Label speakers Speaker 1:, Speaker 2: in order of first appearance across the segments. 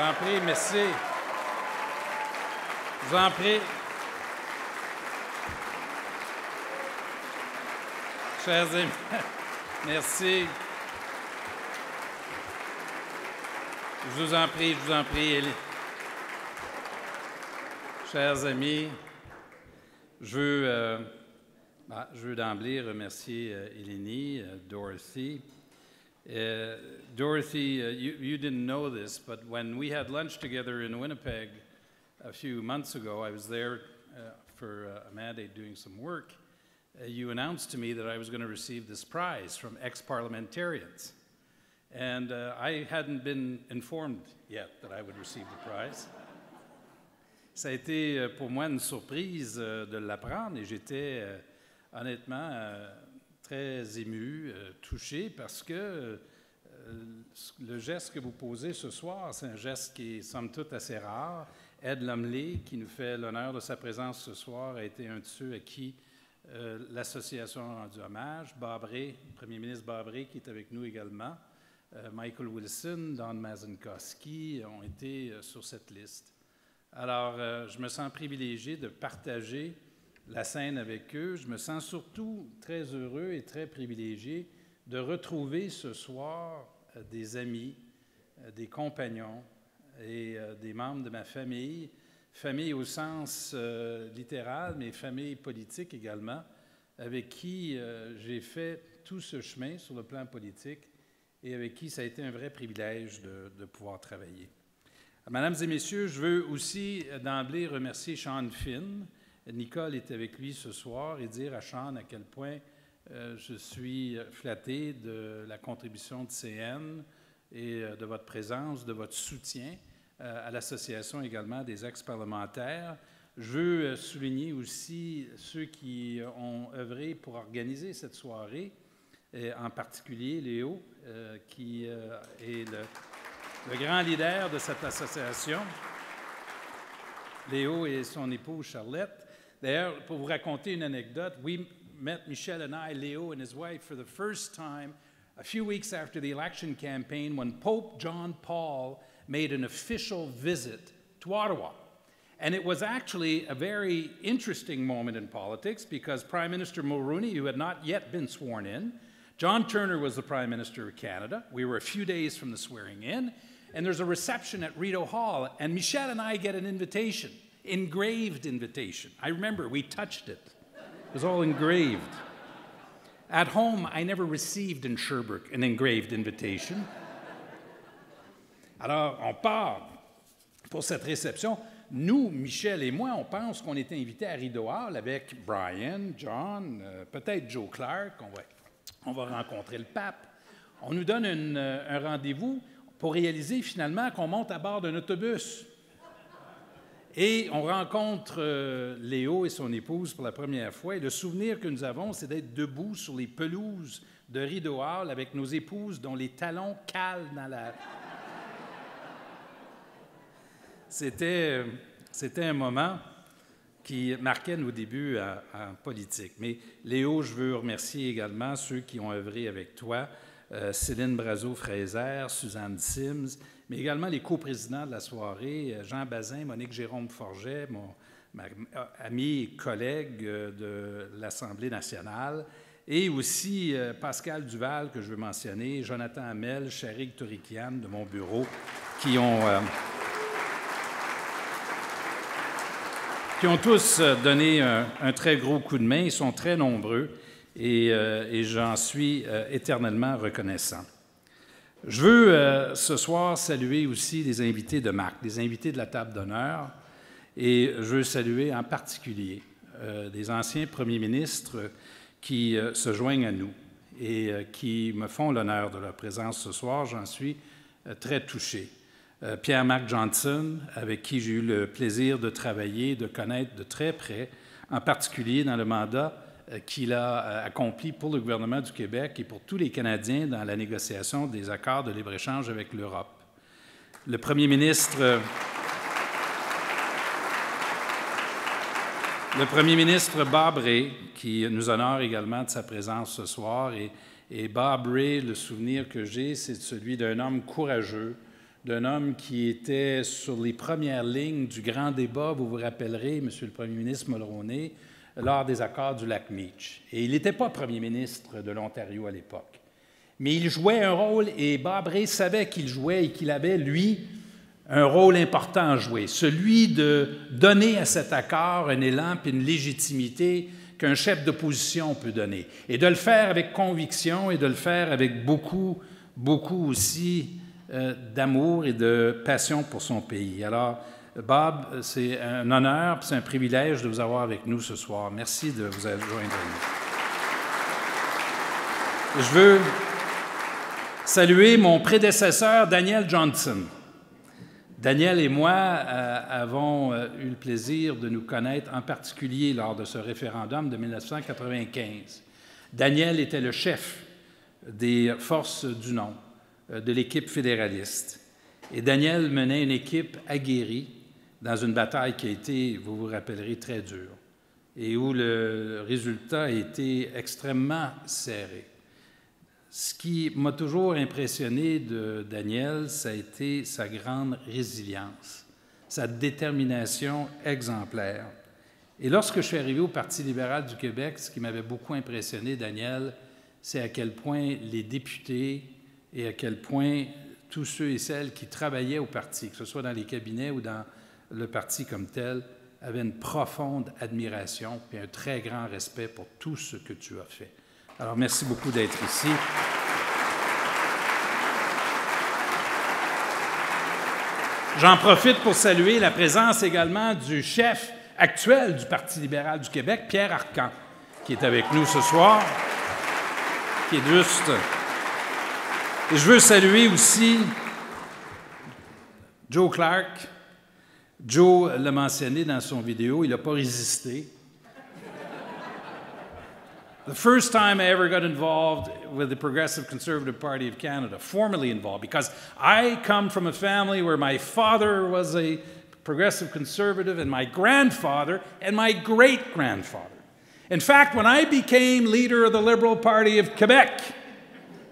Speaker 1: vous en prie, merci. Je vous en prie. Chers amis, merci. Je vous en prie, Élie. Chers amis, je veux d'emblée remercier Eleni, Dorothy. Dorothy, you didn't know this, but when we had lunch together in Winnipeg a few months ago, I was there for a mandate doing some work. You announced to me that I was going to receive this prize from ex-parliamentarians. And I hadn't been informed yet that I would receive the prize. Ça a été pour moi une surprise de l'apprendre et j'étais honnêtement très ému, touché parce que le geste que vous posez ce soir, c'est un geste qui est somme toute assez rare. Ed Lumley, qui nous fait l'honneur de sa présence ce soir, a été un de ceux à qui l'association a rendu hommage. Bob Rae, le premier ministre Bob Rae, qui est avec nous également. Michael Wilson, Don Mazankowski ont été sur cette liste. Alors, je me sens privilégié de partager la scène avec eux. Je me sens surtout très heureux et très privilégié de retrouver ce soir des amis, des compagnons et des membres de ma famille, famille au sens littéral, mais famille politique également, avec qui j'ai fait tout ce chemin sur le plan politique et avec qui ça a été un vrai privilège de pouvoir travailler. Mesdames et messieurs, je veux aussi d'emblée remercier Sean Finn. Nicole est avec lui ce soir et dire à Sean à quel point je suis flatté de la contribution de CN et de votre présence, de votre soutien à l'association également des ex-parlementaires. Je veux souligner aussi ceux qui ont œuvré pour organiser cette soirée, et en particulier Léo, qui est le grand leader de cette association. Léo et son épouse Charlotte. D'ailleurs, pour vous raconter une anecdote, we met Michel and I, Leo and his wife, for the first time a few weeks after the election campaign when Pope John Paul made an official visit to Ottawa. And it was actually a very interesting moment in politics because Prime Minister Mulroney, who had not yet been sworn in, John Turner was the Prime Minister of Canada. We were a few days from the swearing in, and there's a reception at Rideau Hall, and Michel and I get an invitation, engraved invitation. I remember we touched it. It was all engraved. At home, I never received in Sherbrooke an engraved invitation. Alors, on part pour cette réception. Nous, Michel et moi, on pense qu'on était invités à Rideau Hall avec Brian, John, peut-être Joe Clark. On va rencontrer le pape. On nous donne un rendez-vous pour réaliser finalement qu'on monte à bord d'un autobus. Et on rencontre Léo et son épouse pour la première fois. Et le souvenir que nous avons, c'est d'être debout sur les pelouses de Rideau Hall avec nos épouses dont les talons calent dans la... C'était un moment qui marquait nos débuts en politique. Mais Léo, je veux remercier également ceux qui ont œuvré avec toi, Céline Brazeau-Fraser, Suzanne Sims, mais également les coprésidents de la soirée, Jean Bazin, Monique Jérôme-Forget, mon ami et collègue de l'Assemblée nationale, et aussi Pascal Duval, que je veux mentionner, Jonathan Hamel, Charik Torikian de mon bureau, qui ont tous donné un très gros coup de main. Ils sont très nombreux et j'en suis éternellement reconnaissant. Je veux ce soir saluer aussi les invités de marque, les invités de la table d'honneur, et je veux saluer en particulier des anciens premiers ministres qui se joignent à nous et qui me font l'honneur de leur présence ce soir. J'en suis très touché. Pierre-Marc Johnson, avec qui j'ai eu le plaisir de travailler, de connaître de très près, en particulier dans le mandat qu'il a accompli pour le gouvernement du Québec et pour tous les Canadiens dans la négociation des accords de libre-échange avec l'Europe. Le premier ministre Bob Rae, qui nous honore également de sa présence ce soir, et Bob Rae, le souvenir que j'ai, c'est celui d'un homme courageux, d'un homme qui était sur les premières lignes du grand débat, vous vous rappellerez, Monsieur le Premier ministre Mulroney, lors des accords du lac Meach. Et il n'était pas Premier ministre de l'Ontario à l'époque. Mais il jouait un rôle, et Bob Rae savait qu'il jouait et qu'il avait, lui, un rôle important à jouer, celui de donner à cet accord un élan et une légitimité qu'un chef d'opposition peut donner, et de le faire avec conviction et de le faire avec beaucoup aussi d'amour et de passion pour son pays. Alors, Bob, c'est un honneur, c'est un privilège de vous avoir avec nous ce soir. Merci de vous joindre à nous. Je veux saluer mon prédécesseur, Daniel Johnson. Daniel et moi avons eu le plaisir de nous connaître, en particulier lors de ce référendum de 1995. Daniel était le chef des forces du non, de l'équipe fédéraliste. Et Daniel menait une équipe aguerrie dans une bataille qui a été, vous vous rappellerez, très dure et où le résultat a été extrêmement serré. Ce qui m'a toujours impressionné de Daniel, ça a été sa grande résilience, sa détermination exemplaire. Et lorsque je suis arrivé au Parti libéral du Québec, ce qui m'avait beaucoup impressionné, Daniel, c'est à quel point les députés et à quel point tous ceux et celles qui travaillaient au parti, que ce soit dans les cabinets ou dans le parti comme tel, avaient une profonde admiration et un très grand respect pour tout ce que tu as fait. Alors, merci beaucoup d'être ici. J'en profite pour saluer la présence également du chef actuel du Parti libéral du Québec, Pierre Arcan, qui est avec nous ce soir, qui est juste. Et je veux saluer aussi Joe Clark. Joe l'a mentionné dans son vidéo, il n'a pas résisté. The first time I ever got involved with the Progressive Conservative Party of Canada, formally involved, because I come from a family where my father was a progressive conservative and my grandfather and my great-grandfather. In fact, when I became leader of the Liberal Party of Quebec,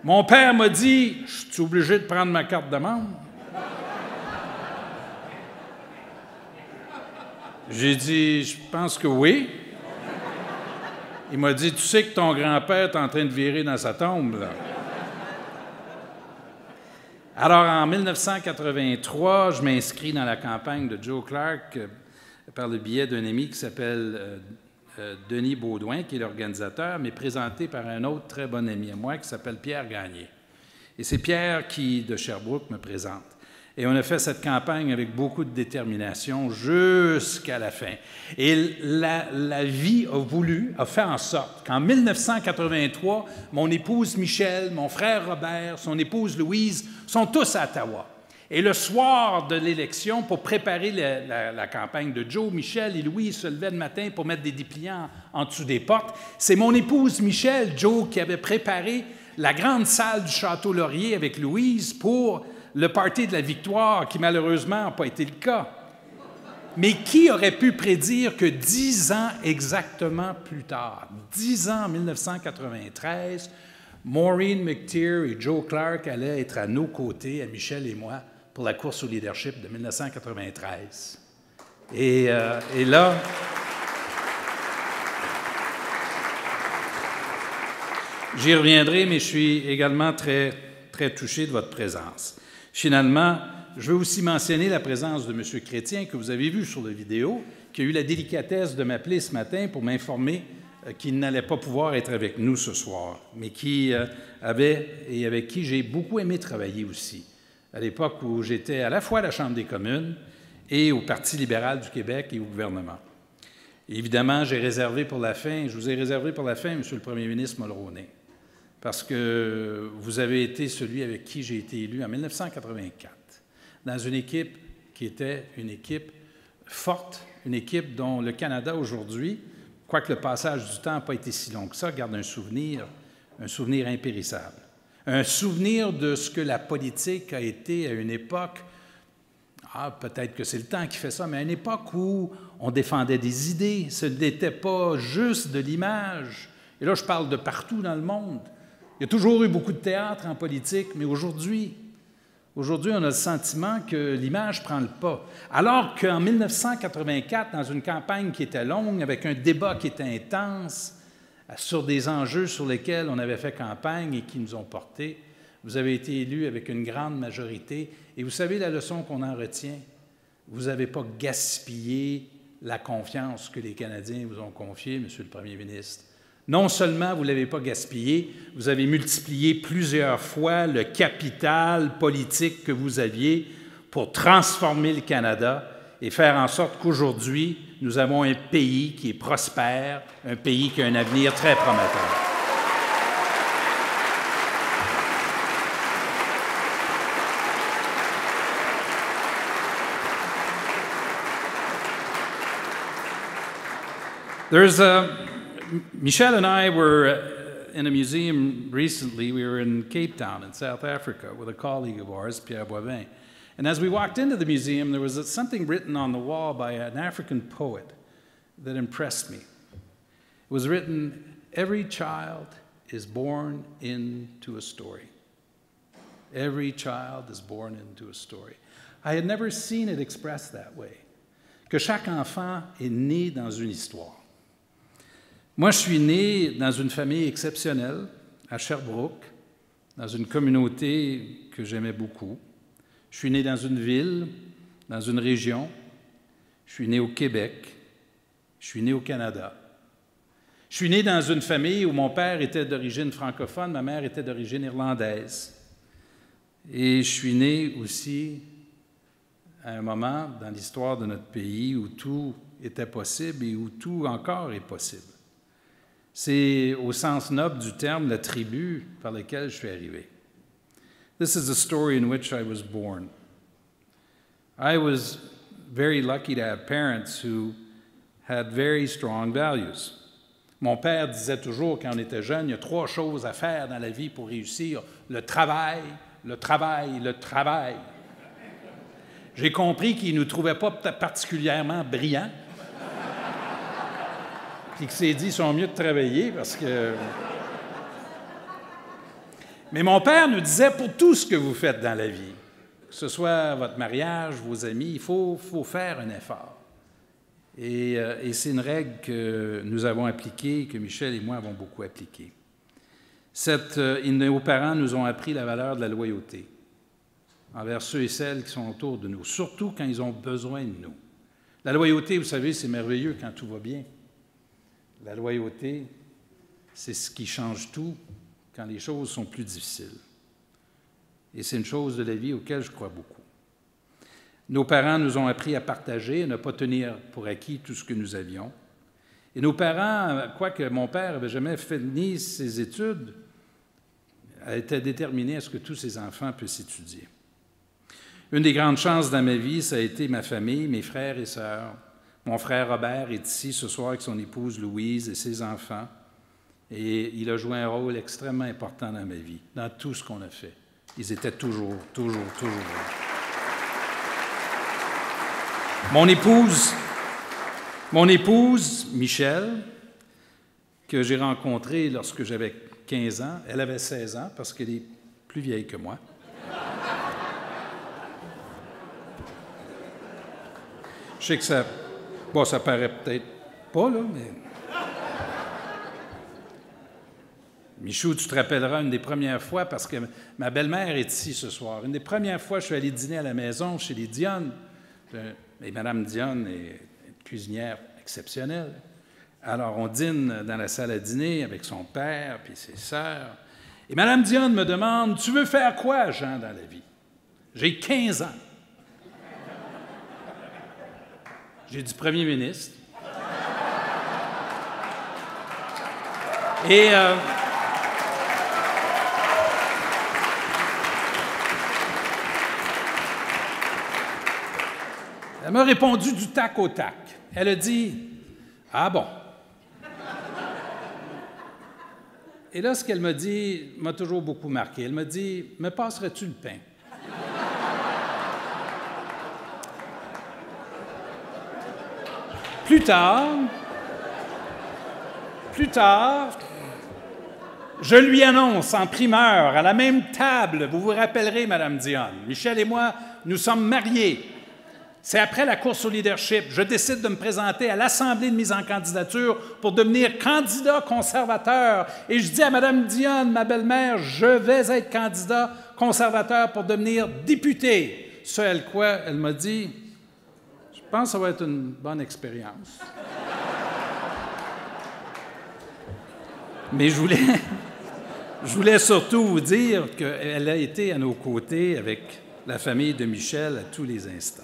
Speaker 1: mon père m'a dit, « Je suis obligé de prendre ma carte de membre. » J'ai dit, « Je pense que oui. » Il m'a dit, « Tu sais que ton grand-père est en train de virer dans sa tombe, là. » Alors, en 1983, je m'inscris dans la campagne de Joe Clark par le biais d'un ami qui s'appelle Denis Baudouin, qui est l'organisateur, mais présenté par un autre très bon ami à moi qui s'appelle Pierre Gagné. Et c'est Pierre qui, de Sherbrooke, me présente. Et on a fait cette campagne avec beaucoup de détermination jusqu'à la fin. Et la vie a fait en sorte qu'en 1983, mon épouse Michel, mon frère Robert, son épouse Louise sont tous à Ottawa. Et le soir de l'élection, pour préparer la campagne de Joe, Michel et Louise se levaient le matin pour mettre des dépliants en dessous des portes. C'est mon épouse Michel, Joe, qui avait préparé la grande salle du Château Laurier avec Louise pour le party de la victoire, qui malheureusement n'a pas été le cas. Mais qui aurait pu prédire que 10 ans exactement plus tard, 10 ans en 1993, Maureen McTeer et Joe Clark allaient être à nos côtés, à Michel et moi, pour la course au leadership de 1993. Et là, j'y reviendrai, mais je suis également très, très touché de votre présence. Finalement, je veux aussi mentionner la présence de M. Chrétien, que vous avez vu sur la vidéo, qui a eu la délicatesse de m'appeler ce matin pour m'informer qu'il n'allait pas pouvoir être avec nous ce soir, mais qui et avec qui j'ai beaucoup aimé travailler aussi, à l'époque où j'étais à la fois à la Chambre des communes et au Parti libéral du Québec et au gouvernement. Et évidemment, je vous ai réservé pour la fin, M. le Premier ministre Mulroney, parce que vous avez été celui avec qui j'ai été élu en 1984, dans une équipe qui était une équipe forte, une équipe dont le Canada aujourd'hui, quoique le passage du temps n'a pas été si long que ça, garde un souvenir impérissable. Un souvenir de ce que la politique a été à une époque, peut-être que c'est le temps qui fait ça, mais à une époque où on défendait des idées, ce n'était pas juste de l'image. Et là, je parle de partout dans le monde. Il y a toujours eu beaucoup de théâtre en politique, mais aujourd'hui, Aujourd'hui, on a le sentiment que l'image prend le pas. Alors qu'en 1984, dans une campagne qui était longue, avec un débat qui était intense, sur des enjeux sur lesquels on avait fait campagne et qui nous ont portés, vous avez été élus avec une grande majorité. Et vous savez la leçon qu'on en retient? Vous n'avez pas gaspillé la confiance que les Canadiens vous ont confiée, Monsieur le Premier ministre. Non seulement vous ne l'avez pas gaspillé, vous avez multiplié plusieurs fois le capital politique que vous aviez pour transformer le Canada et faire en sorte qu'aujourd'hui, nous avons un pays qui est prospère, un pays qui a un avenir très prometteur. Michel and I were in a museum recently. We were in Cape Town in South Africa with a colleague of ours, Pierre Boivin. And as we walked into the museum, there was something written on the wall by an African poet that impressed me. It was written, "Every child is born into a story." Every child is born into a story. I had never seen it expressed that way. Que chaque enfant est né dans une histoire. Moi, je suis né dans une famille exceptionnelle, à Sherbrooke, dans une communauté que j'aimais beaucoup. Je suis né dans une ville, dans une région. Je suis né au Québec. Je suis né au Canada. Je suis né dans une famille où mon père était d'origine francophone, ma mère était d'origine irlandaise. Et je suis né aussi à un moment dans l'histoire de notre pays où tout était possible et où tout encore est possible. C'est, au sens noble du terme, la tribu par laquelle je suis arrivé. This is the story in which I was born. I was very lucky to have parents who had very strong values. Mon père disait toujours, quand on était jeune, il y a 3 choses à faire dans la vie pour réussir. Le travail, le travail, le travail. J'ai compris qu'il ne nous trouvait pas particulièrement brillants. Puis qu'il s'est dit, ils sont mieux de travailler parce que... Mais mon père nous disait, pour tout ce que vous faites dans la vie, que ce soit votre mariage, vos amis, il faut faire un effort. Et c'est une règle que nous avons appliquée, que Michel et moi avons beaucoup appliquée. Nos parents nous ont appris la valeur de la loyauté envers ceux et celles qui sont autour de nous, surtout quand ils ont besoin de nous. La loyauté, vous savez, c'est merveilleux quand tout va bien. La loyauté, c'est ce qui change tout quand les choses sont plus difficiles. Et c'est une chose de la vie auquel je crois beaucoup. Nos parents nous ont appris à partager, à ne pas tenir pour acquis tout ce que nous avions. Et nos parents, quoique mon père n'avait jamais fini ses études, étaient déterminés à ce que tous ses enfants puissent étudier. Une des grandes chances dans ma vie, ça a été ma famille, mes frères et sœurs. Mon frère Robert est ici ce soir avec son épouse Louise et ses enfants. Et il a joué un rôle extrêmement important dans ma vie, dans tout ce qu'on a fait. Ils étaient toujours là. Mon épouse, Michel, que j'ai rencontrée lorsque j'avais 15 ans, elle avait 16 ans parce qu'elle est plus vieille que moi. Je sais que ça paraît peut-être pas, là, mais... Michou, tu te rappelleras une des premières fois, parce que ma belle-mère est ici ce soir. Une des premières fois, je suis allé dîner à la maison chez les Dionne. Et Mme Dionne est une cuisinière exceptionnelle. Alors, on dîne dans la salle à dîner avec son père puis ses sœurs. Et Mme Dionne me demande, « Tu veux faire quoi, Jean, dans la vie? » J'ai 15 ans. J'ai dit Premier ministre. Et elle m'a répondu du tac au tac. Elle a dit « Ah bon? » Et là, ce qu'elle m'a dit m'a toujours beaucoup marqué. Elle m'a dit « Me passerais-tu le pain? » Plus tard, Je lui annonce en primeur, à la même table, vous vous rappellerez, Mme Dionne, Michel et moi, nous sommes mariés. C'est après la course au leadership. Je décide de me présenter à l'Assemblée de mise en candidature pour devenir candidat conservateur. Et je dis à Mme Dionne, ma belle-mère, je vais être candidat conservateur pour devenir député. Ce à quoi elle m'a dit, je pense que ça va être une bonne expérience. Mais je voulais surtout vous dire qu'elle a été à nos côtés avec la famille de Michel à tous les instants.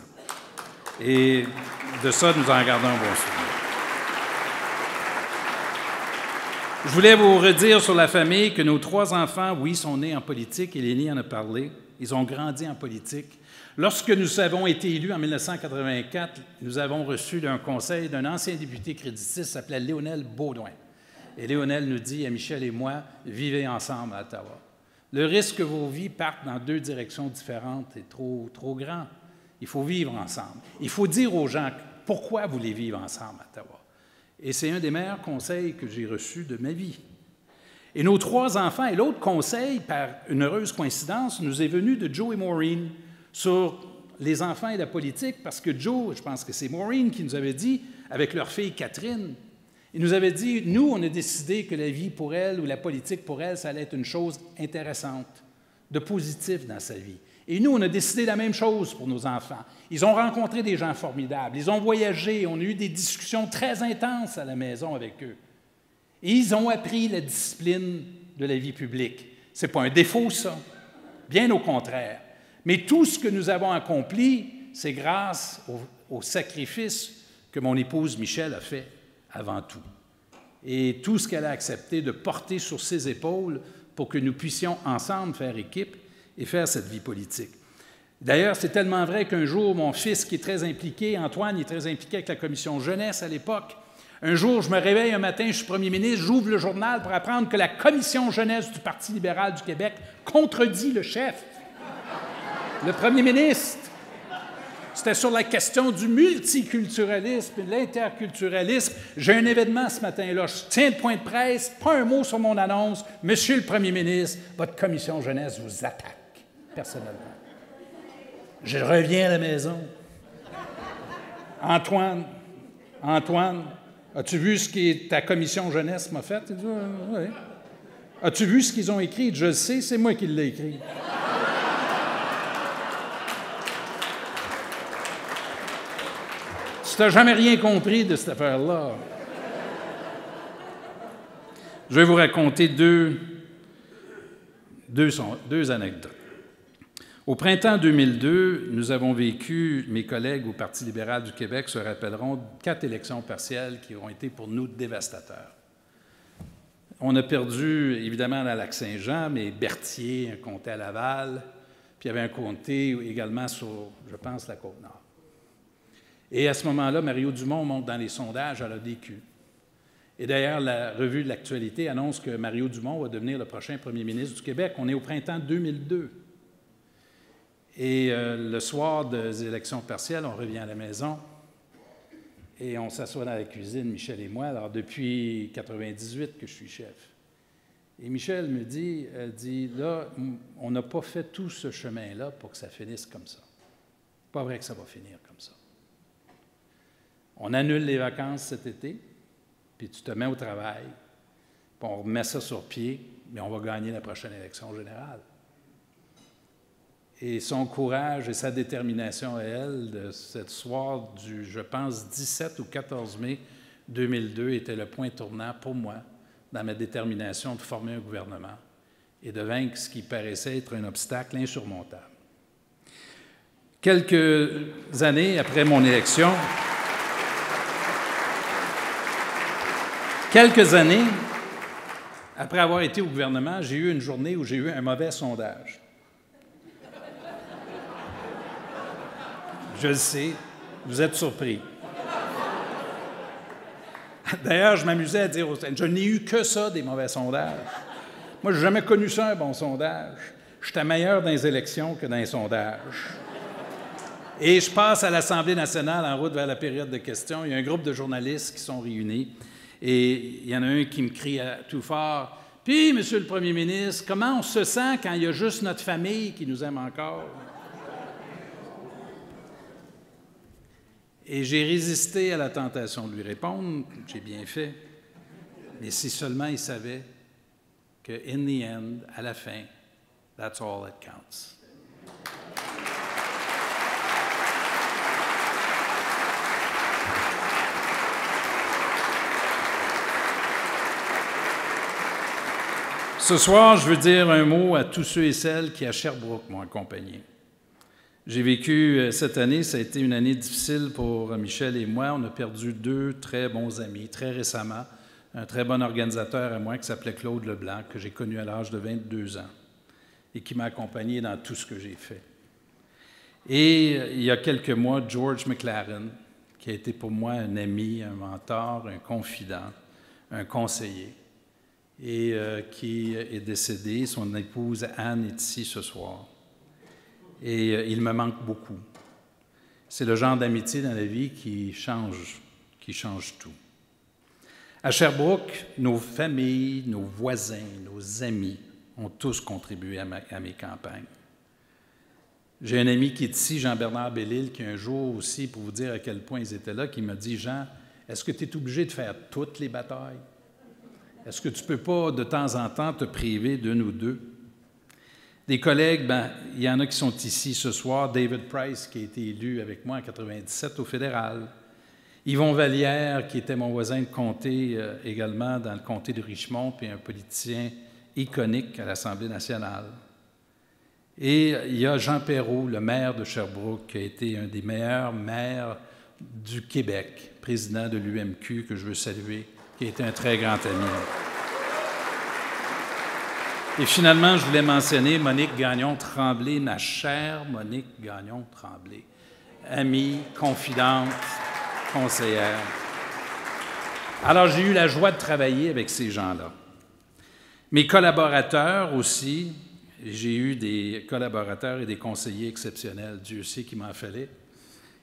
Speaker 1: Et de ça, nous en gardons un bon souvenir. Je voulais vous redire sur la famille que nos 3 enfants, oui, sont nés en politique, et Lénie en a parlé, ils ont grandi en politique. Lorsque nous avons été élus en 1984, nous avons reçu un conseil d'un ancien député créditiste qui s'appelait Léonel Baudouin. Et Léonel nous dit à Michel et moi, vivez ensemble à Ottawa. Le risque que vos vies partent dans 2 directions différentes est trop grand. Il faut vivre ensemble. Il faut dire aux gens pourquoi vous voulez vivre ensemble à Ottawa. Et c'est un des meilleurs conseils que j'ai reçus de ma vie. Et nos 3 enfants, et l'autre conseil, par une heureuse coïncidence, nous est venu de Joe et Maureen sur les enfants et la politique, parce que Joe, je pense que c'est Maureen qui nous avait dit, avec leur fille Catherine, il nous avait dit, nous, on a décidé que la vie pour elle ou la politique pour elle, ça allait être une chose intéressante, de positif dans sa vie. Et nous, on a décidé la même chose pour nos enfants. Ils ont rencontré des gens formidables, ils ont voyagé, on a eu des discussions très intenses à la maison avec eux. Et ils ont appris la discipline de la vie publique. Ce n'est pas un défaut, ça. Bien au contraire. Mais tout ce que nous avons accompli, c'est grâce au sacrifice que mon épouse Michel a fait avant tout. Et tout ce qu'elle a accepté de porter sur ses épaules pour que nous puissions ensemble faire équipe et faire cette vie politique. D'ailleurs, c'est tellement vrai qu'un jour, mon fils, qui est très impliqué, Antoine, il est très impliqué avec la commission jeunesse à l'époque, un jour, je me réveille un matin, je suis premier ministre, j'ouvre le journal pour apprendre que la commission jeunesse du Parti libéral du Québec contredit le chef, le premier ministre. C'était sur la question du multiculturalisme et de l'interculturalisme. J'ai un événement ce matin-là. Je tiens le point de presse, pas un mot sur mon annonce. Monsieur le premier ministre, votre commission jeunesse vous attaque, personnellement. Je reviens à la maison. Antoine, as-tu vu ce que ta commission jeunesse m'a fait? Il dit, oui. As-tu vu ce qu'ils ont écrit? Je le sais, c'est moi qui l'ai écrit. Tu n'as jamais rien compris de cette affaire-là. Je vais vous raconter deux anecdotes. Au printemps 2002, nous avons vécu, mes collègues au Parti libéral du Québec se rappelleront, 4 élections partielles qui ont été pour nous dévastateurs. On a perdu, évidemment, dans Lac-Saint-Jean, mais Berthier, un comté à Laval, puis il y avait un comté également sur, je pense, la Côte-Nord. Et à ce moment-là, Mario Dumont monte dans les sondages à l'ADQ. Et d'ailleurs, la revue de l'actualité annonce que Mario Dumont va devenir le prochain premier ministre du Québec. On est au printemps 2002. Et le soir des élections partielles, on revient à la maison et on s'assoit dans la cuisine, Michel et moi. Alors, depuis 1998 que je suis chef. Et Michel me dit, là, on n'a pas fait tout ce chemin-là pour que ça finisse comme ça. Pas vrai que ça va finir comme ça. On annule les vacances cet été, puis tu te mets au travail, puis on remet ça sur pied, mais on va gagner la prochaine élection générale. Et son courage et sa détermination à elle, de ce soir du, je pense, 17 ou 14 mai 2002, était le point tournant pour moi dans ma détermination de former un gouvernement et de vaincre ce qui paraissait être un obstacle insurmontable. Quelques années après mon élection, quelques années après avoir été au gouvernement, j'ai eu une journée où j'ai eu un mauvais sondage. Je le sais, vous êtes surpris. D'ailleurs, je m'amusais à dire, je n'ai eu que ça, des mauvais sondages. Moi, je n'ai jamais connu ça, un bon sondage. J'étais meilleur dans les élections que dans les sondages. Et je passe à l'Assemblée nationale en route vers la période de questions. Il y a un groupe de journalistes qui sont réunis et il y en a un qui me crie tout fort, Puis, Monsieur le Premier ministre, comment on se sent quand il y a juste notre famille qui nous aime encore? Et j'ai résisté à la tentation de lui répondre, j'ai bien fait, mais si seulement il savait que, in the end, à la fin, that's all that counts. Ce soir, je veux dire un mot à tous ceux et celles qui, à Sherbrooke, m'ont accompagné. J'ai vécu cette année, ça a été une année difficile pour Michel et moi. On a perdu 2 très bons amis très récemment. Un très bon organisateur à moi qui s'appelait Claude Leblanc, que j'ai connu à l'âge de 22 ans et qui m'a accompagné dans tout ce que j'ai fait. Et il y a quelques mois, George McLaren, qui a été pour moi un ami, un mentor, un confident, un conseiller, et qui est décédé. Son épouse Anne est ici ce soir. Et il me manque beaucoup. C'est le genre d'amitié dans la vie qui change tout. À Sherbrooke, nos familles, nos voisins, nos amis ont tous contribué à mes campagnes. J'ai un ami qui est ici, Jean-Bernard Bellil, qui un jour aussi, pour vous dire à quel point ils étaient là, qui m'a dit « Jean, est-ce que tu es obligé de faire toutes les batailles? Est-ce que tu ne peux pas, de temps en temps, te priver d'une ou deux? » Des collègues, il y en a qui sont ici ce soir. David Price, qui a été élu avec moi en 1997 au fédéral. Yvon Vallière, qui était mon voisin de comté également dans le comté de Richmond, puis un politicien iconique à l'Assemblée nationale. Et il y a Jean Perrault, le maire de Sherbrooke, qui a été un des meilleurs maires du Québec, président de l'UMQ, que je veux saluer, qui a été un très grand ami. Et finalement, je voulais mentionner Monique Gagnon-Tremblay, ma chère Monique Gagnon-Tremblay, amie, confidente, conseillère. Alors, j'ai eu la joie de travailler avec ces gens-là. Mes collaborateurs aussi, j'ai eu des collaborateurs et des conseillers exceptionnels. Dieu sait qu'il m'en fallait.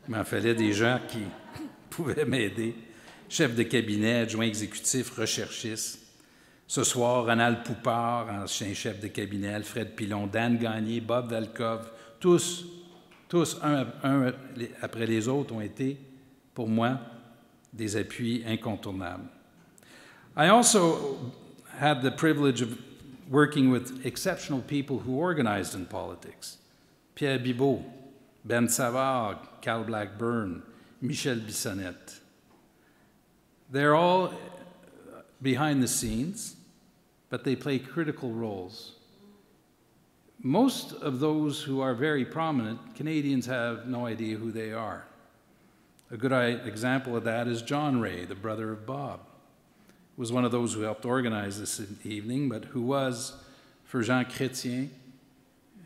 Speaker 1: Il m'en fallait des gens qui pouvaient m'aider. Chef de cabinet, adjoint exécutif, recherchiste. Ce soir, Ronald Poupard, ancien chef de cabinet, Alfred Pilon, Dan Gagné, Bob Valkov, tous, un après les autres, ont été, pour moi, des appuis incontournables. I also had the privilege of working with exceptional people who organized in politics. Pierre Bibeau, Ben Savard, Carl Blackburn, Michel Bissonnette. They're all behind the scenes, but they play critical roles. Most of those who are very prominent, Canadians have no idea who they are. A good example of that is John Ray, the brother of Bob, who was one of those who helped organize this evening, but who was, for Jean Chrétien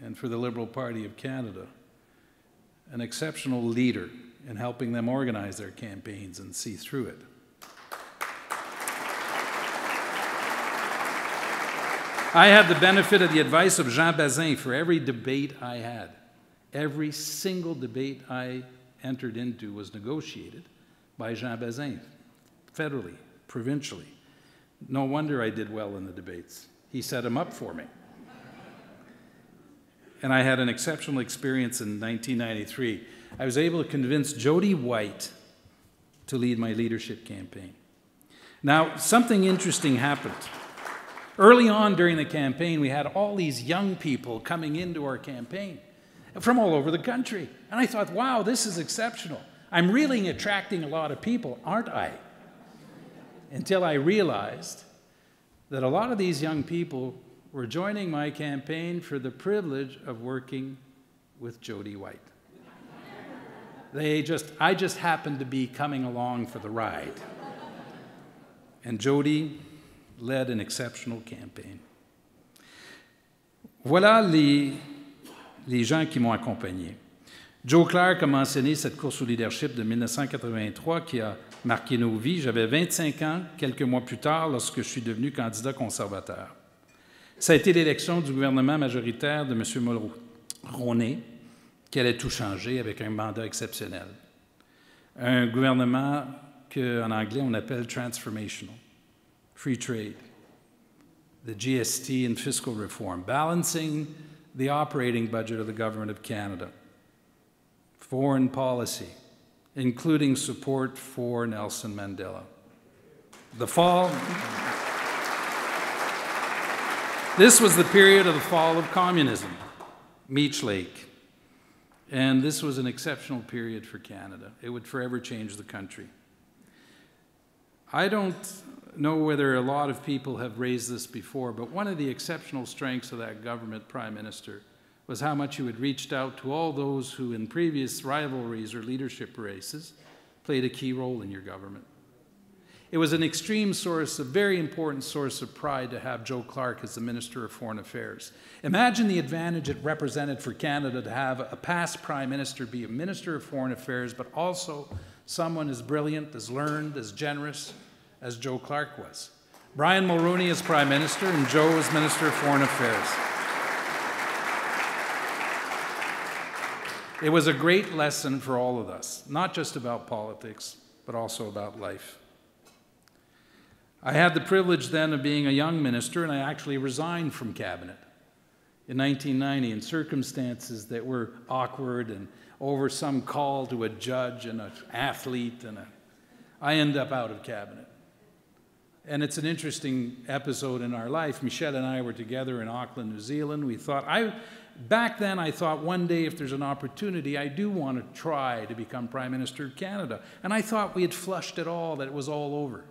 Speaker 1: and for the Liberal Party of Canada, an exceptional leader in helping them organize their campaigns and see through it. I had the benefit of the advice of Jean Bazin for every debate I had. Every single debate I entered into was negotiated by Jean Bazin, federally, provincially. No wonder I did well in the debates. He set them up for me. And I had an exceptional experience in 1993. I was able to convince Jody White to lead my leadership campaign. Now, something interesting happened. Early on during the campaign, we had all these young people coming into our campaign from all over the country. And I thought, wow, this is exceptional. I'm really attracting a lot of people, aren't I? Until I realized that a lot of these young people were joining my campaign for the privilege of working with Jody White. I just happened to be coming along for the ride. And Jody led an exceptional campaign. Voilà les gens qui m'ont accompagné. Joe Clark a mentionné cette course au leadership de 1983 qui a marqué nos vies. J'avais 25 ans, quelques mois plus tard, lorsque je suis devenu candidat conservateur. Ça a été l'élection du gouvernement majoritaire de M. Mulroney qui allait tout changer avec un mandat exceptionnel. Un gouvernement qu'en anglais on appelle transformational. Free trade, the GST and fiscal reform, balancing the operating budget of the Government of Canada, foreign policy, including support for Nelson Mandela. The fall, this was the period of the fall of communism, Meech Lake, and this was an exceptional period for Canada. It would forever change the country. I don't know whether a lot of people have raised this before, but one of the exceptional strengths of that government prime minister was how much he had reached out to all those who in previous rivalries or leadership races played a key role in your government. It was an extreme source, a very important source of pride to have Joe Clark as the Minister of Foreign Affairs. Imagine the advantage it represented for Canada to have a past Prime Minister be a Minister of Foreign Affairs, but also someone as brilliant, as learned, as generous as Joe Clark was. Brian Mulroney as Prime Minister and Joe as Minister of Foreign Affairs. It was a great lesson for all of us, not just about politics, but also about life. I had the privilege then of being a young minister, and I actually resigned from cabinet in 1990 in circumstances that were awkward and over some call to a judge and an athlete, and I ended up out of cabinet. And it's an interesting episode in our life. Michelle and I were together in Auckland, New Zealand. We thought, back then I thought one day if there's an opportunity, I do want to try to become Prime Minister of Canada. And I thought we had flushed it all, that it was all over.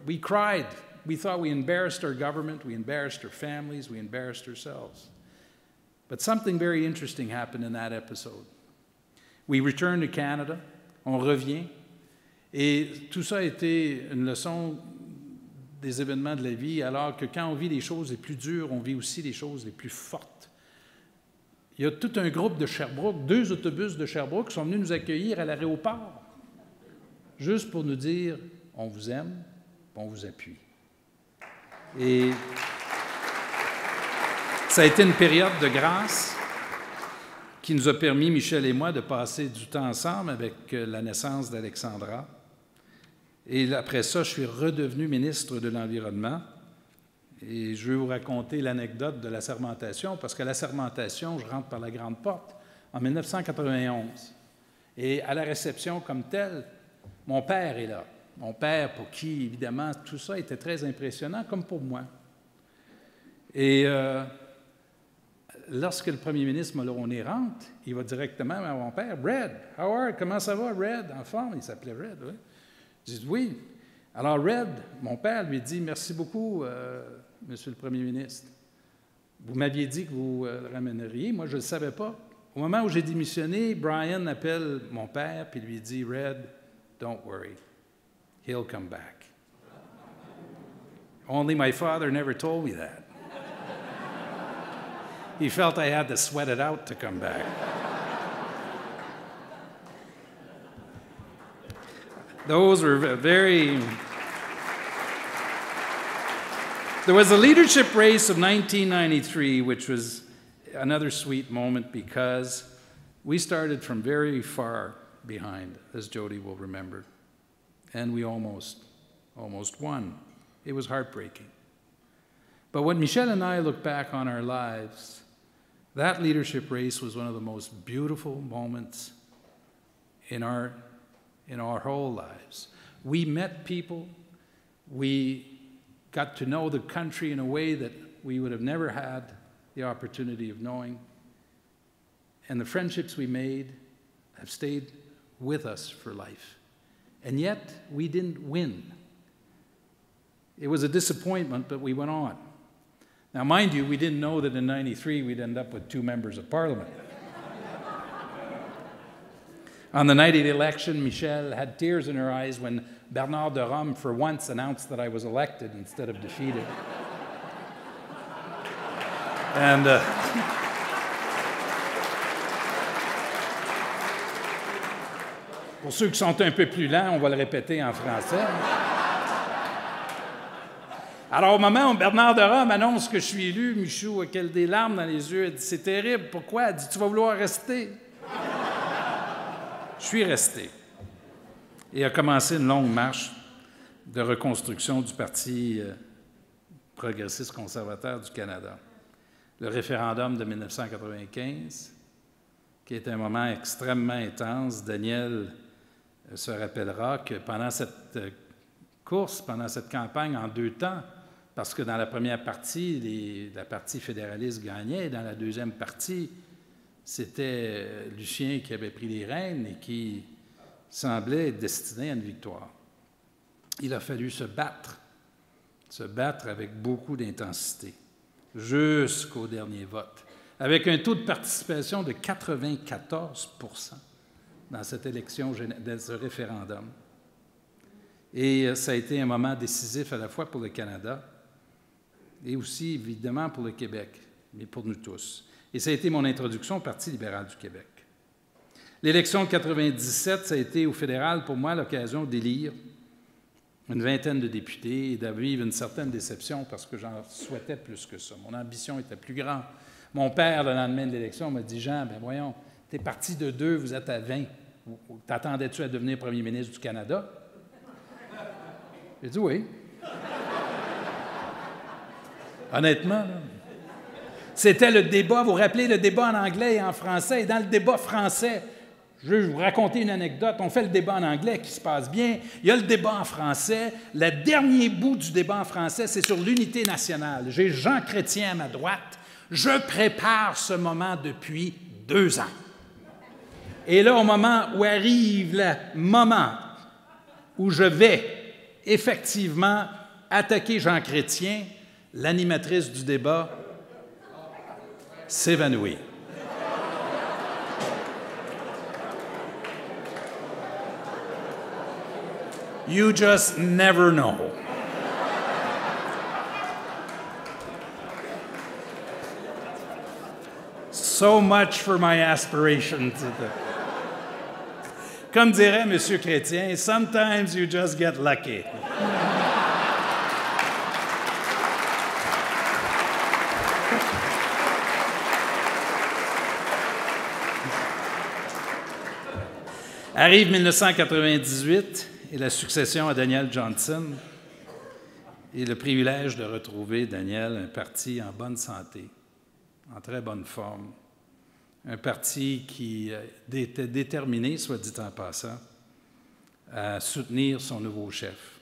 Speaker 1: We cried. We thought we embarrassed our government, we embarrassed our families, we embarrassed ourselves. But something very interesting happened in that episode. We returned to Canada, on revient, et tout ça a été une leçon des événements de la vie, alors que quand on vit les choses les plus dures, on vit aussi les choses les plus fortes. Il y a tout un groupe de Sherbrooke, 2 autobus de Sherbrooke qui sont venus nous accueillir à l'aéroport, juste pour nous dire « on vous aime, on vous appuie ». Et ça a été une période de grâce qui nous a permis, Michel et moi, de passer du temps ensemble avec la naissance d'Alexandra. Et après ça, je suis redevenu ministre de l'Environnement. Et je vais vous raconter l'anecdote de la sermentation, parce que la sermentation, je rentre par la grande porte en 1991. Et à la réception comme telle, mon père est là. Mon père, pour qui, évidemment, tout ça était très impressionnant, comme pour moi. Et lorsque le premier ministre Mulroney rentre, il va directement à mon père. « Red, how are you? Comment ça va, Red? » En forme, il s'appelait Red, oui. Je dis « Oui. » Alors Red, mon père, lui dit « Merci beaucoup, Monsieur le Premier ministre. Vous m'aviez dit que vous le ramèneriez. Moi, je ne le savais pas. Au moment où j'ai démissionné, Brian appelle mon père puis lui dit « Red, don't worry. He'll come back. » Only my father never told me that. He felt I had to sweat it out to come back. Those were very... There was a leadership race of 1993, which was another sweet moment because we started from very far behind, as Jody will remember, and we almost won. It was heartbreaking. But when Michelle and I look back on our lives, that leadership race was one of the most beautiful moments in our whole lives. We met people, we got to know the country in a way that we would have never had the opportunity of knowing, and the friendships we made have stayed with us for life. And yet, we didn't win. It was a disappointment, but we went on. Now, mind you, we didn't know that in '93 we'd end up with 2 members of parliament. On the night of the election, Michelle had tears in her eyes when Bernard de Rome, for once, announced that I was elected instead of defeated. And pour ceux qui sont un peu plus lents, on va le répéter en français. Alors, au moment où Bernard de Rome annonce que je suis élu, Michou a des larmes dans les yeux. Elle dit « C'est terrible, pourquoi? » Elle dit « Tu vas vouloir rester. » Je suis resté. Et a commencé une longue marche de reconstruction du Parti progressistes conservateurs du Canada. Le référendum de 1995, qui est un moment extrêmement intense. Daniel se rappellera que pendant cette course, pendant cette campagne en 2 temps, parce que dans la première partie, la partie fédéraliste gagnait, et dans la deuxième partie, c'était Lucien qui avait pris les rênes et qui semblait être destiné à une victoire. Il a fallu se battre avec beaucoup d'intensité, jusqu'au dernier vote, avec un taux de participation de 94 % dans cette élection, dans ce référendum. Et ça a été un moment décisif à la fois pour le Canada et aussi, évidemment, pour le Québec, mais pour nous tous. Et ça a été mon introduction au Parti libéral du Québec. L'élection de 97, ça a été au fédéral, pour moi, l'occasion d'élire une vingtaine de députés et de vivre une certaine déception parce que j'en souhaitais plus que ça. Mon ambition était plus grande. Mon père, le lendemain de l'élection, m'a dit « Jean, ben voyons, t'es parti de 2, vous êtes à 20. T'attendais-tu à devenir premier ministre du Canada? » J'ai dit « Oui. » Honnêtement, là. C'était le débat, vous vous rappelez le débat en anglais et en français, et dans le débat français, je vais vous raconter une anecdote, on fait le débat en anglais qui se passe bien, il y a le débat en français, le dernier bout du débat en français, c'est sur l'unité nationale. J'ai Jean Chrétien à ma droite, je prépare ce moment depuis 2 ans. Et là, au moment où arrive le moment où je vais effectivement attaquer Jean Chrétien, l'animatrice du débat s'évanouit. You just never know. So much for my aspiration. Comme dirait M. Chrétien, sometimes you just get lucky. Arrive 1998 et la succession à Daniel Johnson et le privilège de retrouver Daniel, un parti en bonne santé, en très bonne forme, un parti qui était déterminé, soit dit en passant, à soutenir son nouveau chef.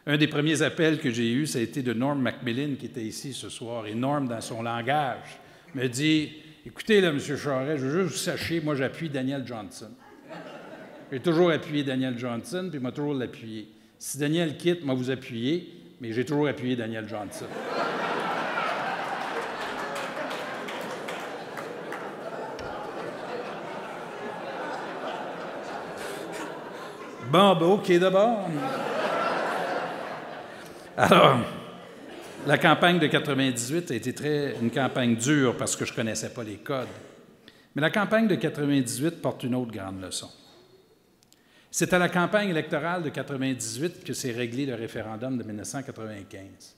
Speaker 1: Un des premiers appels que j'ai eus, ça a été de Norm Macmillan, qui était ici ce soir, et Norm, dans son langage, me dit « Écoutez, là, M. Charest, je veux juste que vous sachiez, moi, j'appuie Daniel Johnson. » J'ai toujours appuyé Daniel Johnson, puis il m'a toujours l'appuyé. Si Daniel quitte, moi, vous appuyez, mais j'ai toujours appuyé Daniel Johnson. Bon, ben OK d'abord. Alors, la campagne de 98 a été une campagne dure parce que je ne connaissais pas les codes. Mais la campagne de 98 porte une autre grande leçon. C'est à la campagne électorale de 98 que s'est réglé le référendum de 1995.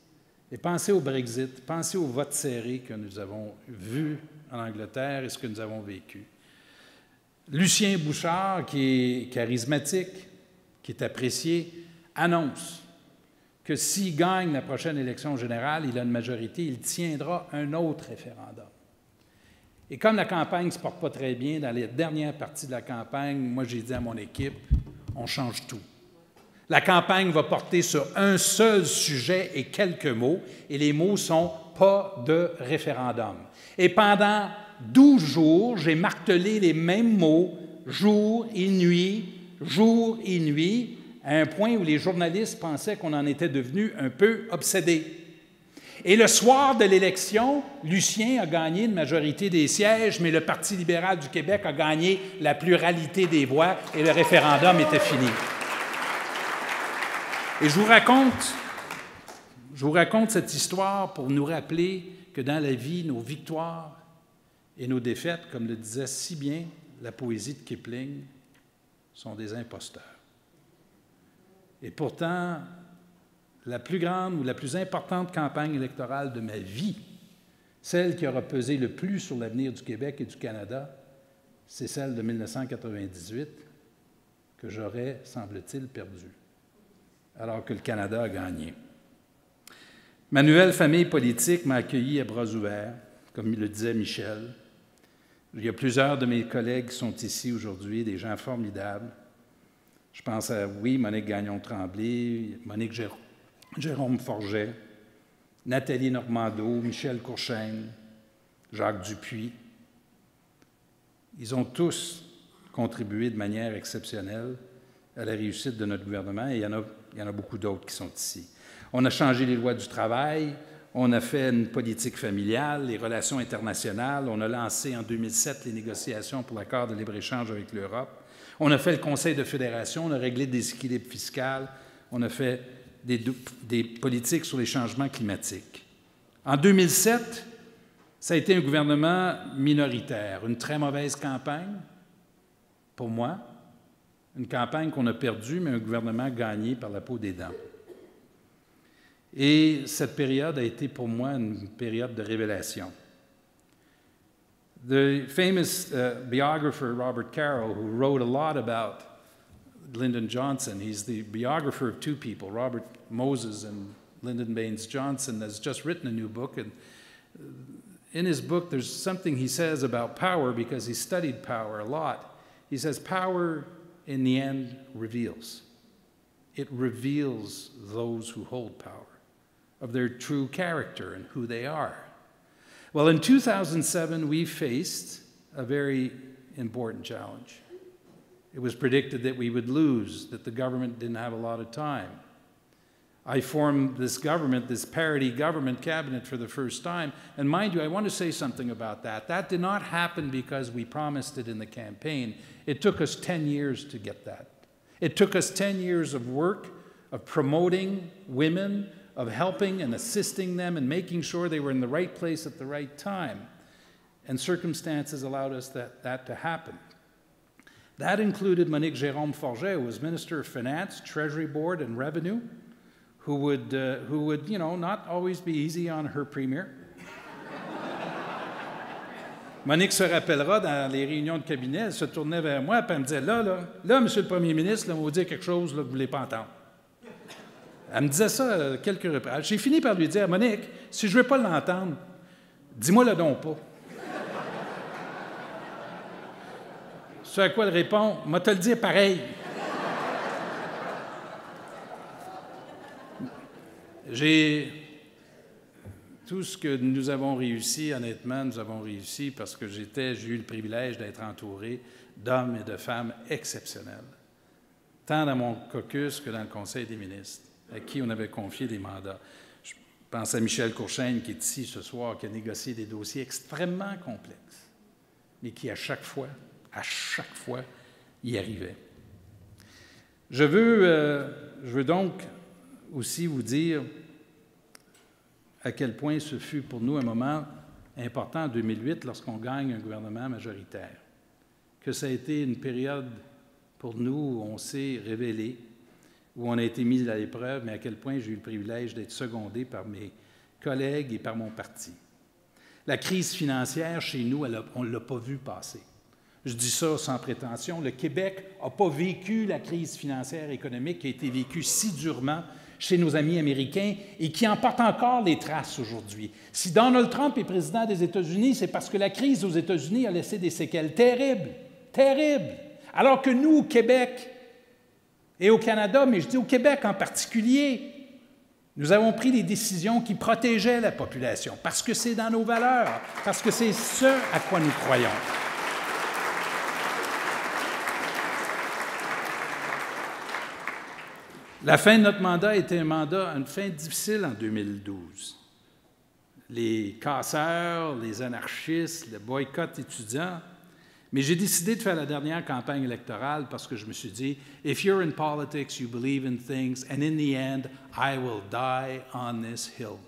Speaker 1: Et pensez au Brexit, pensez au vote serré que nous avons vu en Angleterre et ce que nous avons vécu. Lucien Bouchard, qui est charismatique, qui est apprécié, annonce que s'il gagne la prochaine élection générale, il a une majorité, il tiendra un autre référendum. Et comme la campagne ne se porte pas très bien, dans les dernières parties de la campagne, moi j'ai dit à mon équipe, on change tout. La campagne va porter sur un seul sujet et quelques mots, et les mots sont « pas de référendum ». Et pendant 12 jours, j'ai martelé les mêmes mots, jour et nuit, à un point où les journalistes pensaient qu'on en était devenu un peu obsédés. Et le soir de l'élection, Lucien a gagné une majorité des sièges, mais le Parti libéral du Québec a gagné la pluralité des voix et le référendum était fini. Et je vous raconte cette histoire pour nous rappeler que dans la vie, nos victoires et nos défaites, comme le disait si bien la poésie de Kipling, sont des imposteurs. Et pourtant, la plus grande ou la plus importante campagne électorale de ma vie, celle qui aura pesé le plus sur l'avenir du Québec et du Canada, c'est celle de 1998 que j'aurais, semble-t-il, perdue, alors que le Canada a gagné. Ma nouvelle famille politique m'a accueilli à bras ouverts, comme le disait Michel. Il y a plusieurs de mes collègues qui sont ici aujourd'hui, des gens formidables. Je pense à, oui, Monique Gagnon-Tremblay, Monique Jérôme Forget, Nathalie Normando, Michel Courchaine, Jacques Dupuis. Ils ont tous contribué de manière exceptionnelle à la réussite de notre gouvernement et il y en a beaucoup d'autres qui sont ici. On a changé les lois du travail, on a fait une politique familiale, les relations internationales, on a lancé en 2007 les négociations pour l'accord de libre-échange avec l'Europe, on a fait le Conseil de fédération, on a réglé des déséquilibres fiscaux, on a fait des politiques sur les changements climatiques. En 2007, ça a été un gouvernement minoritaire, une très mauvaise campagne, pour moi, une campagne qu'on a perdue, mais un gouvernement gagné par la peau des dents. Et cette période a été pour moi une période de révélation. The famous biographer Robert Carroll, who wrote a lot about Lyndon Johnson, he's the biographer of two people, Robert Moses and Lyndon Baines Johnson, has just written a new book. And in his book, there's something he says about power because he studied power a lot. He says, power in the end reveals. It reveals those who hold power, of their true character and who they are. Well, in 2007, we faced a very important challenge. It was predicted that we would lose, that the government didn't have a lot of time. I formed this government, this parity government cabinet for the first time. And mind you, I want to say something about that. That did not happen because we promised it in the campaign. It took us 10 years to get that. It took us 10 years of work, of promoting women, of helping and assisting them and making sure they were in the right place at the right time. And circumstances allowed us that to happen. That included Monique Jérôme Forget, who was Minister of Finance, Treasury Board, and Revenue, who would, you know, not always be easy on her premier. Monique se rappellera, dans les réunions de cabinet, elle se tournait vers moi et elle me disait, là, Monsieur le Premier ministre, là, on va vous dire quelque chose là, que vous ne voulez pas entendre. Elle me disait ça quelques reprises. J'ai fini par lui dire, Monique, si je ne veux pas l'entendre, dis-moi le donc pas. Ce à quoi elle répond, moi te le dire pareil. Tout ce que nous avons réussi, honnêtement, nous avons réussi parce que j'ai eu le privilège d'être entouré d'hommes et de femmes exceptionnels, tant dans mon caucus que dans le Conseil des ministres, à qui on avait confié des mandats. Je pense à Michel Courchaine, qui est ici ce soir, qui a négocié des dossiers extrêmement complexes, mais qui, à chaque fois, y arrivait. Je veux donc aussi vous dire à quel point ce fut pour nous un moment important en 2008 lorsqu'on gagne un gouvernement majoritaire, que ça a été une période pour nous où on s'est révélé, où on a été mis à l'épreuve, mais à quel point j'ai eu le privilège d'être secondé par mes collègues et par mon parti. La crise financière, chez nous, on ne l'a pas vu passer. Je dis ça sans prétention. Le Québec n'a pas vécu la crise financière et économique qui a été vécue si durement chez nos amis américains et qui en porte encore les traces aujourd'hui. Si Donald Trump est président des États-Unis, c'est parce que la crise aux États-Unis a laissé des séquelles terribles, terribles. Alors que nous, au Québec et au Canada, mais je dis au Québec en particulier, nous avons pris des décisions qui protégeaient la population, parce que c'est dans nos valeurs, parce que c'est ce à quoi nous croyons. La fin de notre mandat était une fin difficile en 2012. Les casseurs, les anarchistes, le boycott étudiant. Mais j'ai décidé de faire la dernière campagne électorale parce que je me suis dit, « If you're in politics, you believe in things, and in the end, I will die on this hill.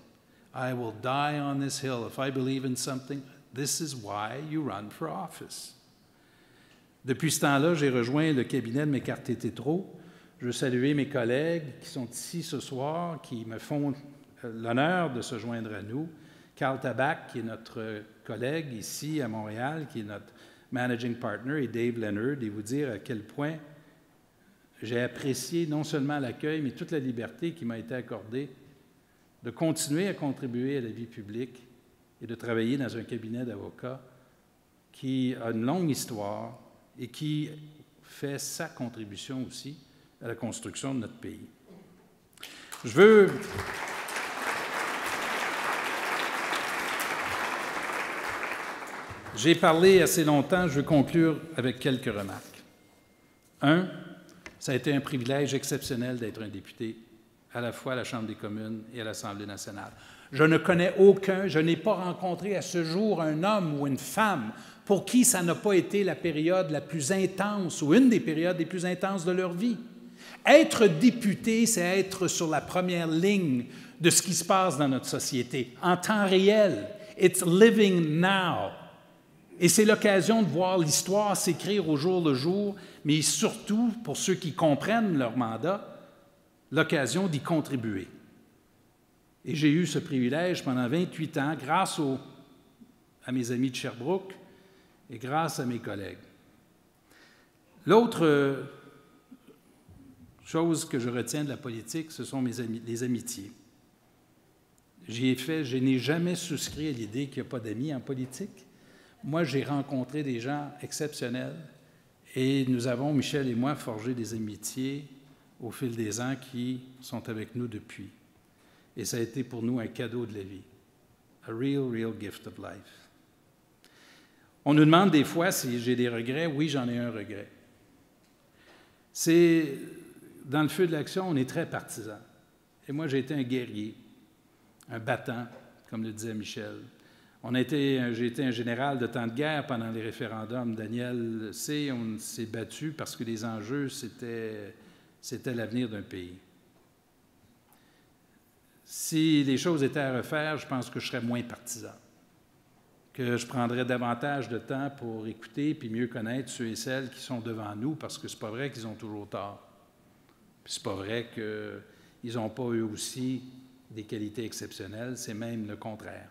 Speaker 1: I will die on this hill. If I believe in something, this is why you run for office. » Depuis ce temps-là, j'ai rejoint le cabinet de McCarthy-Tétrault. Je veux saluer mes collègues qui sont ici ce soir, qui me font l'honneur de se joindre à nous. Carl Tabak, qui est notre collègue ici à Montréal, qui est notre managing partner, et Dave Leonard, et vous dire à quel point j'ai apprécié non seulement l'accueil, mais toute la liberté qui m'a été accordée de continuer à contribuer à la vie publique et de travailler dans un cabinet d'avocats qui a une longue histoire et qui fait sa contribution aussi à la construction de notre pays. J'ai parlé assez longtemps, je veux conclure avec quelques remarques. Un, ça a été un privilège exceptionnel d'être un député à la fois à la Chambre des communes et à l'Assemblée nationale. Je ne connais aucun, je n'ai pas rencontré à ce jour un homme ou une femme pour qui ça n'a pas été la période la plus intense ou une des périodes les plus intenses de leur vie. Être député, c'est être sur la première ligne de ce qui se passe dans notre société, en temps réel. It's living now. Et c'est l'occasion de voir l'histoire s'écrire au jour le jour, mais surtout, pour ceux qui comprennent leur mandat, l'occasion d'y contribuer. Et j'ai eu ce privilège pendant 28 ans grâce à mes amis de Sherbrooke et grâce à mes collègues. L'autre chose que je retiens de la politique, ce sont les amitiés. Je n'ai jamais souscrit à l'idée qu'il n'y a pas d'amis en politique. Moi, j'ai rencontré des gens exceptionnels et nous avons, Michel et moi, forgé des amitiés au fil des ans qui sont avec nous depuis. Et ça a été pour nous un cadeau de la vie. A real, real gift of life. On nous demande des fois si j'ai des regrets. Oui, j'en ai un regret. C'est, dans le feu de l'action, on est très partisans. Et moi, j'ai été un guerrier, un battant, comme le disait Michel. J'ai été un général de temps de guerre pendant les référendums. Daniel le sait, on s'est battu parce que les enjeux, c'était l'avenir d'un pays. Si les choses étaient à refaire, je pense que je serais moins partisan, que je prendrais davantage de temps pour écouter puis mieux connaître ceux et celles qui sont devant nous, parce que c'est pas vrai qu'ils ont toujours tort. Puis c'est pas vrai qu'ils n'ont pas eux aussi des qualités exceptionnelles, c'est même le contraire.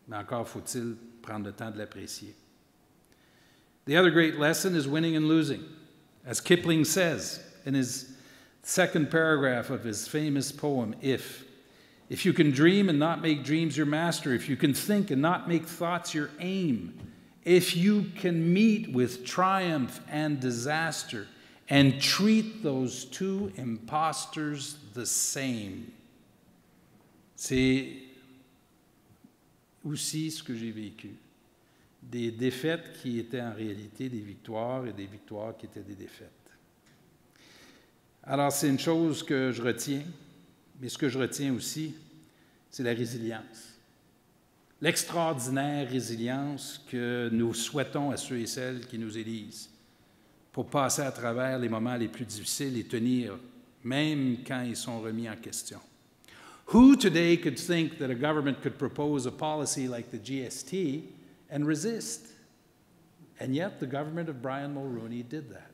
Speaker 1: Mais encore faut-il prendre le temps de l'apprécier. The other great lesson is winning and losing. As Kipling says in his second paragraph of his famous poem, If you can dream and not make dreams your master, if you can think and not make thoughts your aim, if you can meet with triumph and disaster and treat those two impostors the same. C'est aussi ce que j'ai vécu. Des défaites qui étaient en réalité des victoires et des victoires qui étaient des défaites. Alors, c'est une chose que je retiens, mais ce que je retiens aussi, c'est la résilience. L'extraordinaire résilience que nous souhaitons à ceux et celles qui nous élisent pour passer à travers les moments les plus difficiles et tenir, même quand ils sont remis en question. Who today could think that a government could propose a policy like the GST and resist? And yet the government of Brian Mulroney did that.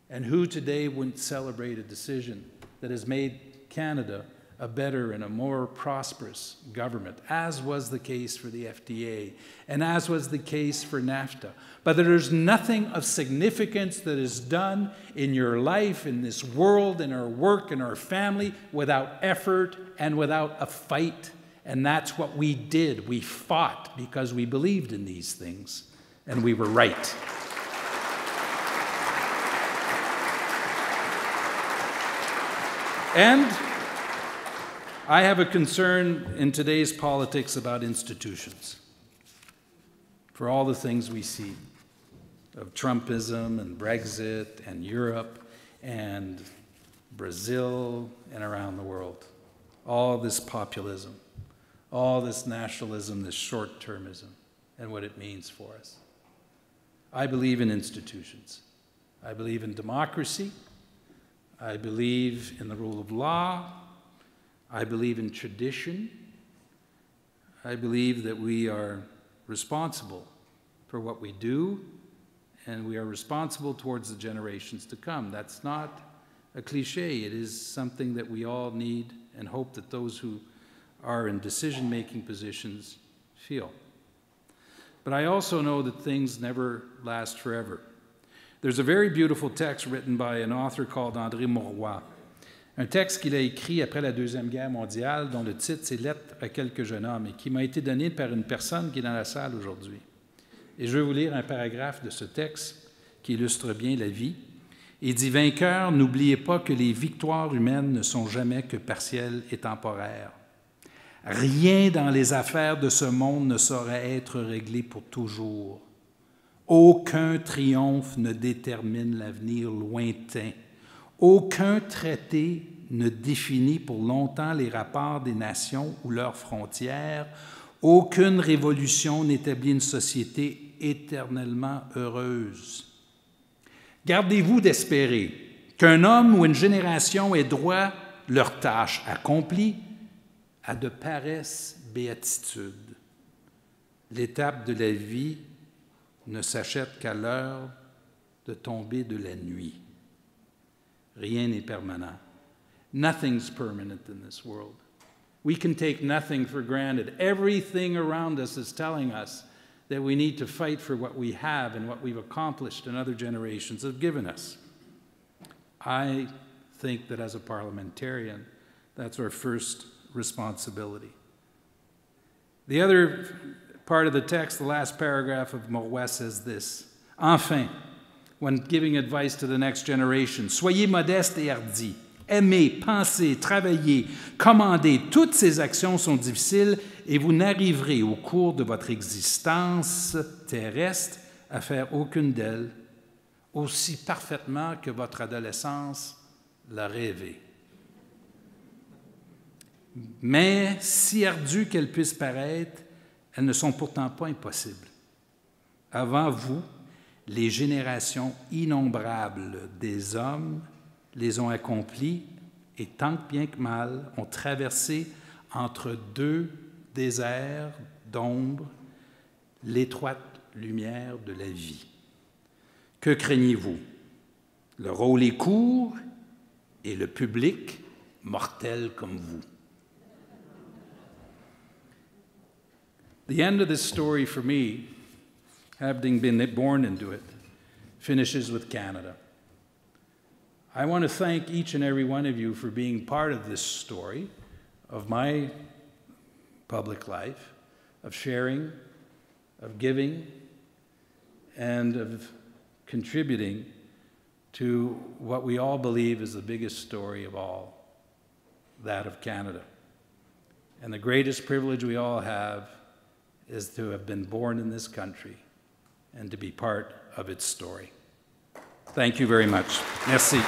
Speaker 1: And who today wouldn't celebrate a decision that has made Canada a better and a more prosperous government, as was the case for the FDA, and as was the case for NAFTA. But there's nothing of significance that is done in your life, in this world, in our work, in our family, without effort and without a fight. And that's what we did. We fought because we believed in these things, and we were right. And I have a concern in today's politics about institutions. For all the things we see of Trumpism and Brexit and Europe and Brazil and around the world, all this populism, all this nationalism, this short-termism, and what it means for us. I believe in institutions. I believe in democracy. I believe in the rule of law. I believe in tradition. I believe that we are responsible for what we do, and we are responsible towards the generations to come. That's not a cliche. It is something that we all need and hope that those who are in decision-making positions feel. But I also know that things never last forever. There's a very beautiful text written by an author called André Mauroy, Un texte qu'il a écrit après la Deuxième Guerre mondiale, dont le titre c'est « Lettre à quelques jeunes hommes » et qui m'a été donné par une personne qui est dans la salle aujourd'hui. Et je vais vous lire un paragraphe de ce texte qui illustre bien la vie. Il dit « Vainqueurs, n'oubliez pas que les victoires humaines ne sont jamais que partielles et temporaires. Rien dans les affaires de ce monde ne saurait être réglé pour toujours. Aucun triomphe ne détermine l'avenir lointain. Aucun traité ne définit pour longtemps les rapports des nations ou leurs frontières. Aucune révolution n'établit une société éternellement heureuse. Gardez-vous d'espérer qu'un homme ou une génération ait droit, leur tâche accomplie, à de paresses béatitudes. L'étape de la vie ne s'achète qu'à l'heure de tomber de la nuit. Rien n'est permanent. Nothing's permanent in this world. We can take nothing for granted. Everything around us is telling us that we need to fight for what we have and what we've accomplished and other generations have given us. I think that as a parliamentarian, that's our first responsibility. The other part of the text, the last paragraph of Mauroy says this, « Enfin, when giving advice to the next generation, soyez modestes et hardis. Aimez, pensez, travaillez, commandez, toutes ces actions sont difficiles et vous n'arriverez au cours de votre existence terrestre à faire aucune d'elles aussi parfaitement que votre adolescence l'a rêvé. Mais, si ardues qu'elles puissent paraître, elles ne sont pourtant pas impossibles. Avant vous, les générations innombrables des hommes les ont accomplies et tant bien que mal ont traversé entre deux déserts d'ombre l'étroite lumière de la vie. Que craignez-vous? Le rôle est court et le public mortel comme vous. The end of this story for me, having been born into it, finishes with Canada. I want to thank each and every one of you for being part of this story of my public life, of sharing, of giving, and of contributing to what we all believe is the biggest story of all, that of Canada. And the greatest privilege we all have is to have been born in this country and to be part of its story. Thank you very much. Merci.